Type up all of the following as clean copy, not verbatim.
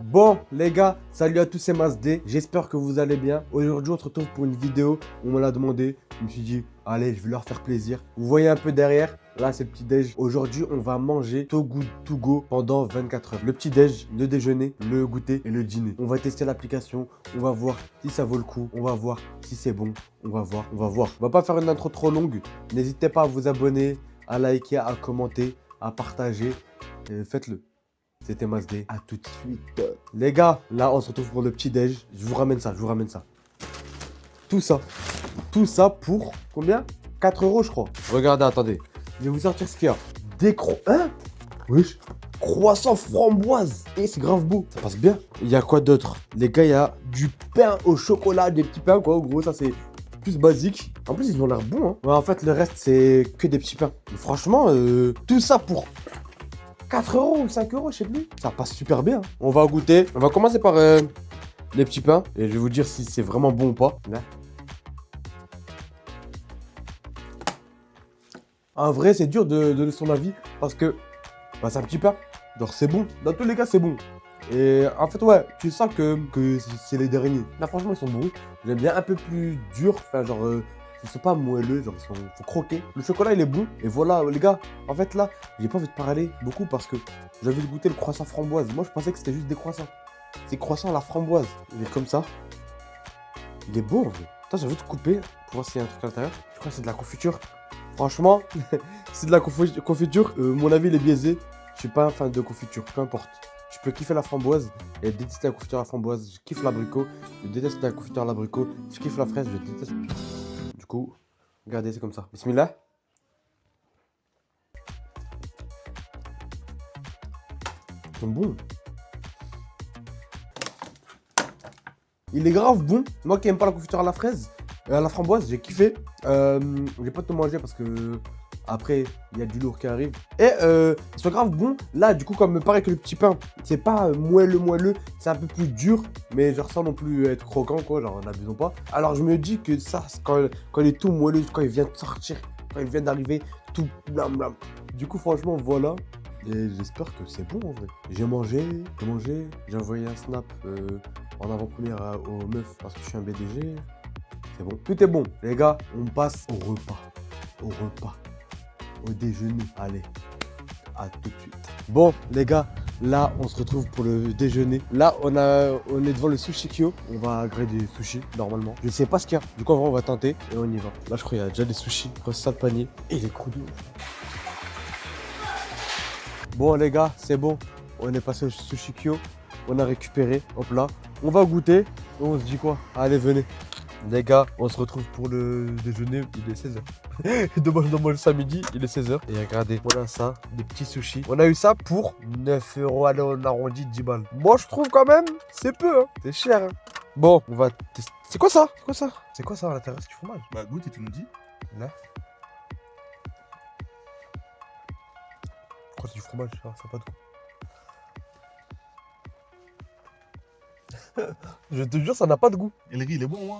Bon les gars, salut à tous, c'est Masdé, j'espère que vous allez bien. Aujourd'hui on se retrouve pour une vidéo, on me l'a demandé, je me suis dit allez je vais leur faire plaisir. Vous voyez un peu derrière, là c'est le petit déj. Aujourd'hui on va manger Too Good To Go pendant 24 heures. Le petit déj, le déjeuner, le goûter et le dîner. On va tester l'application, on va voir si ça vaut le coup, on va voir si c'est bon, on va voir. On va pas faire une intro trop longue, n'hésitez pas à vous abonner, à liker, à commenter, à partager, faites-le. C'était Masdé, à tout de suite. Les gars, là on se retrouve pour le petit déj. Je vous ramène ça. Tout ça pour combien? 4 euros je crois. Regardez, attendez. Je vais vous sortir ce qu'il y a. Hein? Wesh. Croissant framboise. Et c'est grave beau. Ça passe bien. Il y a quoi d'autre? Les gars, il y a du pain au chocolat, des petits pains quoi. En gros, ça c'est plus basique. En plus, ils ont l'air bons. Hein. Ouais, en fait, le reste, c'est que des petits pains. Mais franchement, tout ça pour 4 euros ou 5 euros, je sais plus. Ça passe super bien. On va goûter. On va commencer par les petits pains. Et je vais vous dire si c'est vraiment bon ou pas. Là. En vrai, c'est dur de donner son avis. Parce que bah, c'est un petit pain. Genre, c'est bon. Dans tous les cas, c'est bon. Et en fait, ouais, tu sens que c'est les derniers. Là, franchement, ils sont bons. J'aime bien un peu plus dur. Enfin, genre... ils sont pas moelleux, genre faut croquer. Le chocolat il est bon. Et voilà les gars, en fait là, j'ai pas envie de parler beaucoup parce que j'ai envie de goûter le croissant framboise. Moi je pensais que c'était juste des croissants. C'est croissant à la framboise. Il est comme ça. Il est beau en vrai. Attends, j'ai envie de couper pour voir s'il y a un truc à l'intérieur. Je crois que c'est de la confiture. Franchement, c'est de la confiture. Mon avis il est biaisé. Je suis pas un fan de confiture, peu importe. Je peux kiffer la framboise et détester la confiture à la framboise. Je kiffe l'abricot, je déteste la confiture à l'abricot. Je kiffe la fraise, je déteste. Du coup, regardez, c'est comme ça. Bismillah. Ils sont bons. Il est grave bon. Moi qui aime pas la confiture à la fraise, à la framboise, j'ai kiffé. Je vais pas te manger parce que après il y a du lourd qui arrive. Et ils sont grave bons. Là, du coup, comme pareil que le petit pain, c'est pas moelleux, c'est un peu plus dur, mais genre sans non plus être croquant quoi. Genre n'abusons pas. Alors je me dis que ça, quand il est tout moelleux, quand il vient de sortir, quand il vient d'arriver, tout blam blam. Du coup, franchement, voilà. Et j'espère que c'est bon en vrai. J'ai mangé, j'ai envoyé un snap en avant-première aux meufs parce que je suis un BDG. C'est bon. Tout est bon. Les gars, on passe au repas. Au déjeuner. Allez, à tout de suite. Bon, les gars, là, on se retrouve pour le déjeuner. Là, on est devant le Sushi Kyo. On va agréer des sushis, normalement. Je sais pas ce qu'il y a. Du coup, en vrai, on va tenter et on y va. Là, je crois qu'il y a déjà des sushis. Ça de panier. Et les croûtes de ouf. Bon, les gars, c'est bon. On est passé au Sushi Kyo. On a récupéré. Hop là. On va goûter. Et on se dit quoi? Allez, venez. Les gars, on se retrouve pour le déjeuner, il est 16h. Demain, je dois manger ça midi, il est 16h. Et regardez, on a ça, des petits sushis. On a eu ça pour 9 euros, allez, on arrondit 10 balles. Moi, je trouve quand même, c'est peu, hein. C'est cher, hein. Bon, on va tester. C'est quoi ça? C'est quoi ça à l'intérieur? C'est du fromage? Bah, goûte et tu nous dis. Là. Pourquoi c'est du fromage? Ça n'a pas de goût. Je te jure, ça n'a pas de goût. Et le riz, il est bon, hein?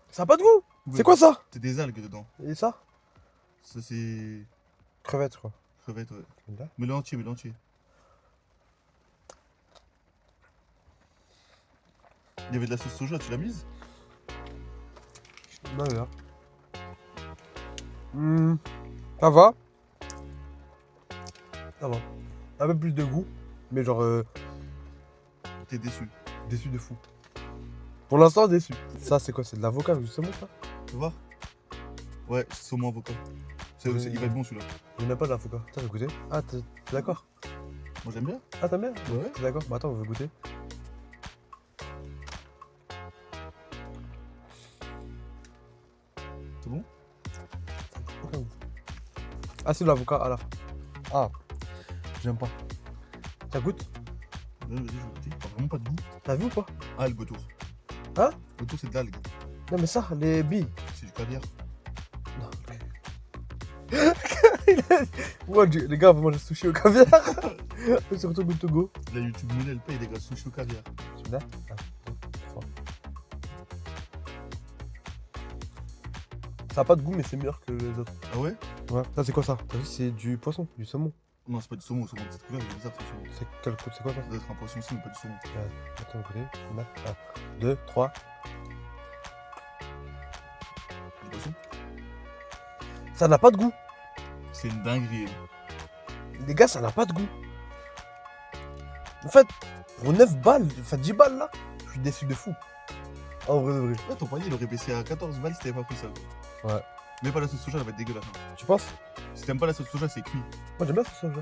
Ça n'a pas de goût. Oui. C'est quoi ça? C'est des algues dedans. Et ça? Ça, c'est. Crevettes, je crois. Crevettes, ouais. Là. Mais l'entier, l'entier. Il y avait de la sauce soja, tu l'as mise? Là, là. Ça va. Ça va. Un peu plus de goût, mais genre T'es déçu. déçu de fou. Pour l'instant, déçu. Ça, c'est quoi? C'est de l'avocat, justement, ça? Tu vois? Ouais, saumon avocat. Il va être bon celui-là. Je n'aime pas de l'avocat. T'as goûté? Ah, t'es d'accord? Moi j'aime bien. Ah, t'aimes bien? Ouais. T'es d'accord? Bah attends, on veut goûter. C'est bon? Aucun goût. Ah, c'est de l'avocat à la fin. Ah, j'aime pas. Ça goûte? Vas-y, je vais goûter. T'as vraiment pas de goût. T'as vu ou pas? Ah, le gotour. Hein? Le gotour, c'est de l'algue. Non, mais ça, les billes. C'est du caviar. Non. Ouais, les gars, vous mangez sushi au caviar. Surtout Good To Go. La YouTube Money, elle paye les gars, sushi au caviar. Celui-là. Ça a pas de goût, mais c'est meilleur que les autres. Ah ouais? Ouais. Ça, c'est quoi ça? T'as vu, c'est du poisson, du saumon. Non, c'est pas du saumon, le saumon. Cette couleur, il est bizarre, c'est le saumon. C'est quoi ça? Ça doit être un poisson aussi, mais pas du saumon. Attends, écoutez. 1, 2, 3. Du poisson? Ça n'a pas de goût. C'est une dinguerie. Les gars, ça n'a pas de goût. En fait, pour 9 balles, enfin 10 balles là, je suis déçu de fou. En vrai, de vrai. Là, ton panier, il aurait baissé à 14 balles si t'avais pas pris ça. Ouais. Mais pas la sauce soja, elle va être dégueulasse. Tu penses? Si t'aimes pas la sauce soja, c'est cuit. Moi j'aime bien ce soja.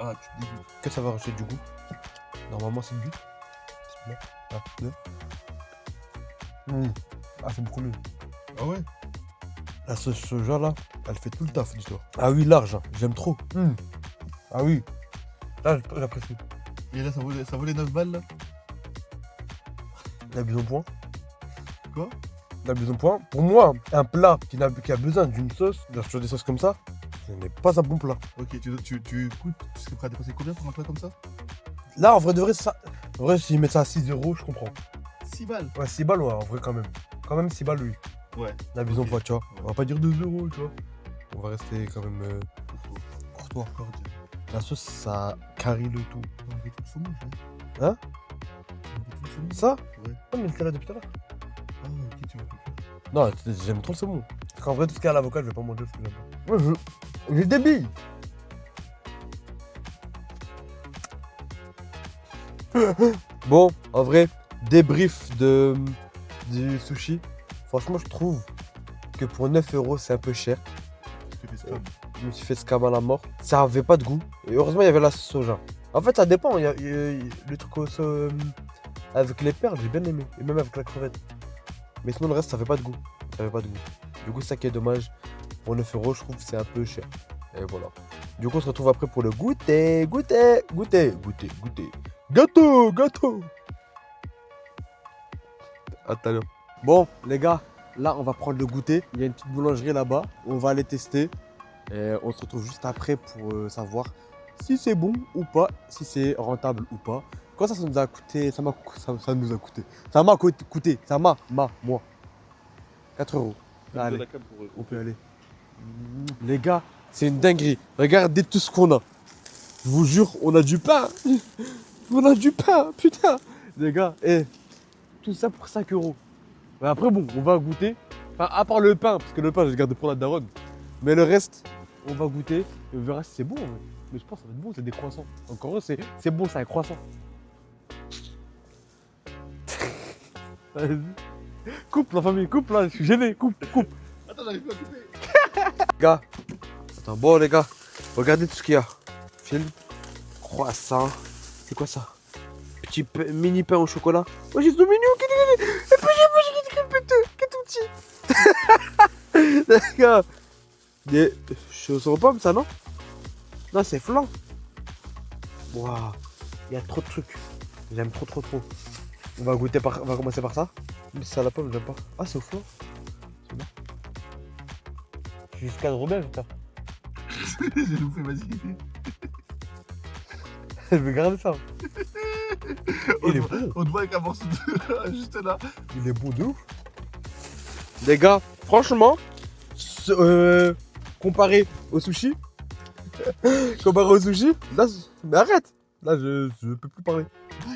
Ah, tu te dégoûtes. Qu'est-ce que ça va rajouter du goût? Normalement, c'est le but. 1, 2. Ah, c'est beaucoup mieux. Ah ouais? La sauce soja là, elle fait tout le taf, dis-toi. Ah oui, large, hein. J'aime trop. Ah oui. Là, j'apprécie. Et là, ça vaut les 9 balles là? La mise au point. Quoi? La mise au point. Pour moi, un plat qui a besoin d'une sauce, sur des sauces comme ça, ce n'est pas un bon plat. Ok, tu coûtes, tu serais prêt à dépenser combien pour un plat comme ça? Là, en vrai de vrai, ça. En vrai, s'ils mettent ça à 6 €, je comprends. 6 balles? Ouais, 6 balles, ouais, en vrai, quand même. Quand même 6 balles, oui. Ouais. La mise au Ok. point, tu vois. Ouais. On va pas dire 2 €, tu vois. On va rester quand même Pour toi, encore dire. La sauce, ça carie le tout. On avait tout le saumon, je Hein? On avait tout le saumon. Ça? Ouais. Non, mais il était là depuis tout à l'heure. Ah, ok, tu m'as compris. Non, j'aime trop le saumon. Parce qu'en vrai, tout ce qui est à l'avocat, je vais pas manger parce que j'aime pas. Ouais, j'ai des billes. Bon, en vrai, débrief du sushi. Franchement, je trouve que pour 9 €, c'est un peu cher. Tu fais scam. Je me suis fait scam à la mort. Ça avait pas de goût. Et heureusement, il y avait la soja. En fait, ça dépend. Il y a le truc avec les perles, j'ai bien aimé. Et même avec la crevette. Mais sinon, le reste, ça avait pas de goût. Ça avait pas de goût. Du coup, c'est ça qui est dommage. Pour 9 €, je trouve que c'est un peu cher. Et voilà. Du coup, on se retrouve après pour le goûter. Gâteau. À tout à l'heure. Bon, les gars, là, on va prendre le goûter. Il y a une petite boulangerie là-bas. On va aller tester. Et on se retrouve juste après pour savoir si c'est bon ou pas, si c'est rentable ou pas. Quand ça nous a coûté, ça nous a coûté. Ça m'a coûté, moi. 4 €. Allez, on peut aller. Les gars, c'est une dinguerie. Regardez tout ce qu'on a. Je vous jure, on a du pain. On a du pain, putain. Les gars, tout ça pour 5 €. Mais après, bon, on va goûter. Enfin, à part le pain, parce que le pain, je le garde pour la daronne. Mais le reste, on va goûter et on verra si c'est bon. Ouais. Mais je pense que ça va être bon, c'est des croissants. Encore eux, c'est bon, c'est un croissant. Vas-y. Coupe la famille, coupe là, je suis gêné, coupe. Attends, j'arrive pas à couper. Gars, attends, bon les gars, regardez tout ce qu'il y a. Film, croissant, c'est quoi ça? Petit mini pain au chocolat. Oh, j'ai tout mignon, qui est tout petit. Les gars, des choses aux pommes, ça non? Non, c'est flan. Waouh, il y a trop de trucs. J'aime trop. On va commencer par ça. Mais ça à la pomme, j'aime pas. Ah, c'est au flan. C'est bien. Jusqu'à Robert, putain. J'ai loupé, vas-y. Je vais garder ça. Il est bon. On te voit avec un morceau de. Juste là. Il est bon de ouf. Les gars, franchement, comparé au sushi, là, mais arrête. Là, je peux plus parler.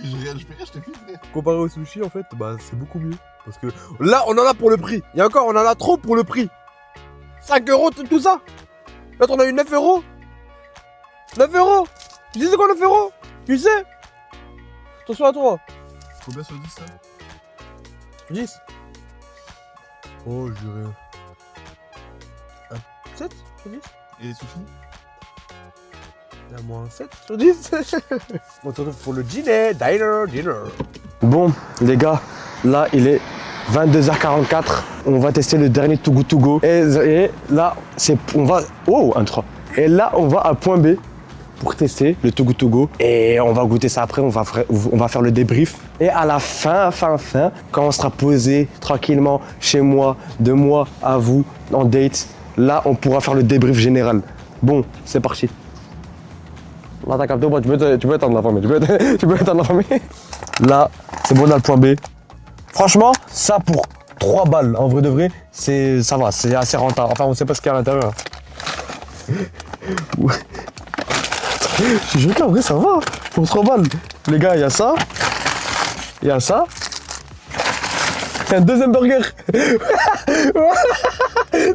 Je fais rien, je te filme, frère. Comparé au sushi, en fait, bah, c'est beaucoup mieux. Parce que là, on en a pour le prix. Et encore, on en a trop pour le prix. 5 €, tout ça. Là, on a eu 9 €. 9 €. Tu sais c'est quoi 9 €? Tu sais? Attention à toi. Combien sur 10 ça? 10. Oh, je dirais. 7 sur 10. Et les sushis? À moins 7 sur 10. On se retrouve pour le dîner. Bon, les gars, là, il est 22h44. On va tester le dernier Too Good To Go. Et là, on va. Oh, un 3. Et là, on va à point B pour tester le Too Good To Go. Et on va goûter ça après. On va faire le débrief. Et à la fin, quand on sera posé tranquillement chez moi, de moi à vous, en date, là, on pourra faire le débrief général. Bon, c'est parti. Là, t'as capté, tu peux étendre la famille. Tu peux étendre la famille. Là, c'est bon, on a le point B. Franchement, ça pour 3 balles, en vrai de vrai, ça va, c'est assez rentable. Enfin, on sait pas ce qu'il y a à l'intérieur. Je suis choqué, en vrai, ça va. Pour 3 balles. Les gars, il y a ça. Il y a ça. Un deuxième burger.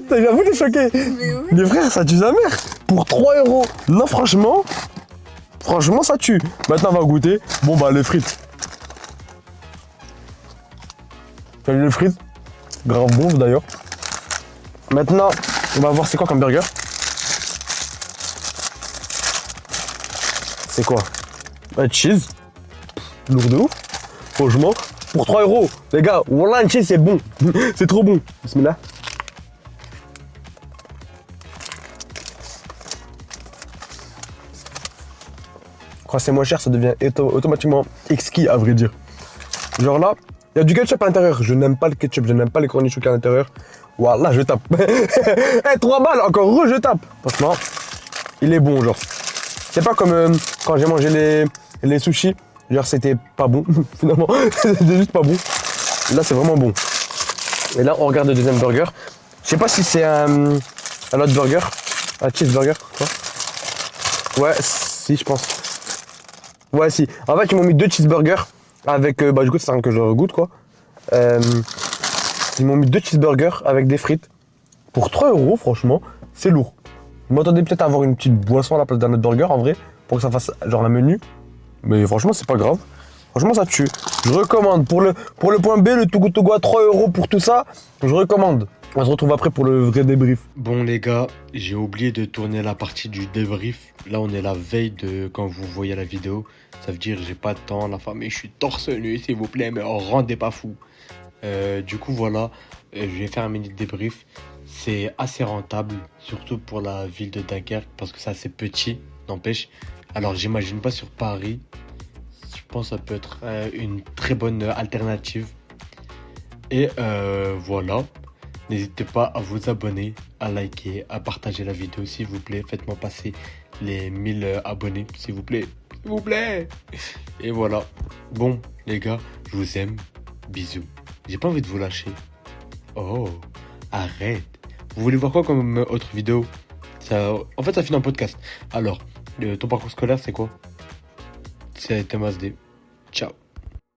J'avoue, t'es choqué. Mais oui. Les frères, ça tue sa mère. Pour 3 euros. Non, franchement, ça tue. Maintenant, on va goûter. Bon, bah, les frites. Salut les frites. Grave bon d'ailleurs. Maintenant, on va voir c'est quoi comme burger. C'est quoi? Un cheese. Lourd de ouf. Franchement, pour 3 euros. Les gars, Wallah, un cheese, c'est bon. C'est trop bon. Bismillah. Quand c'est moins cher, ça devient automatiquement exquis, à vrai dire. Genre là, il y a du ketchup à l'intérieur. Je n'aime pas le ketchup, je n'aime pas les cornichons à l'intérieur. Wallah, je tape. Hey, 3 balles, encore heureux, je tape. Franchement, il est bon, genre. C'est pas comme quand j'ai mangé les sushis. Genre, c'était pas bon, finalement. C'était juste pas bon. Là, c'est vraiment bon. Et là, on regarde le deuxième burger. Je sais pas si c'est un autre burger. Un cheeseburger, quoi. Ouais, si, je pense. Ouais, si. En fait, ils m'ont mis 2 cheeseburgers avec. Bah, du coup, c'est un que je goûte, quoi. Ils m'ont mis 2 cheeseburgers avec des frites. Pour 3 euros, franchement, c'est lourd. Je m'attendais peut-être à avoir une petite boisson à la place d'un autre burger, en vrai, pour que ça fasse genre un menu. Mais franchement, c'est pas grave. Franchement, ça tue. Je recommande. Pour le point B, le Togo Togo à 3 euros pour tout ça, je recommande. On se retrouve après pour le vrai débrief. Bon les gars, j'ai oublié de tourner la partie du débrief. Là on est la veille de quand vous voyez la vidéo. Ça veut dire j'ai pas de temps, la famille, je suis torse nu s'il vous plaît, mais rendez pas fou. Du coup voilà, je vais faire un mini débrief. C'est assez rentable, surtout pour la ville de Dunkerque, parce que c'est assez petit, n'empêche. Alors j'imagine pas sur Paris. Je pense que ça peut être une très bonne alternative. Et voilà. N'hésitez pas à vous abonner, à liker, à partager la vidéo s'il vous plaît. Faites-moi passer les 1000 abonnés s'il vous plaît. S'il vous plaît. Et voilà. Bon les gars, je vous aime. Bisous. J'ai pas envie de vous lâcher. Oh, arrête. Vous voulez voir quoi comme autre vidéo? En fait ça finit en podcast. Alors, ton parcours scolaire c'est quoi? C'est Thomas D. Ciao.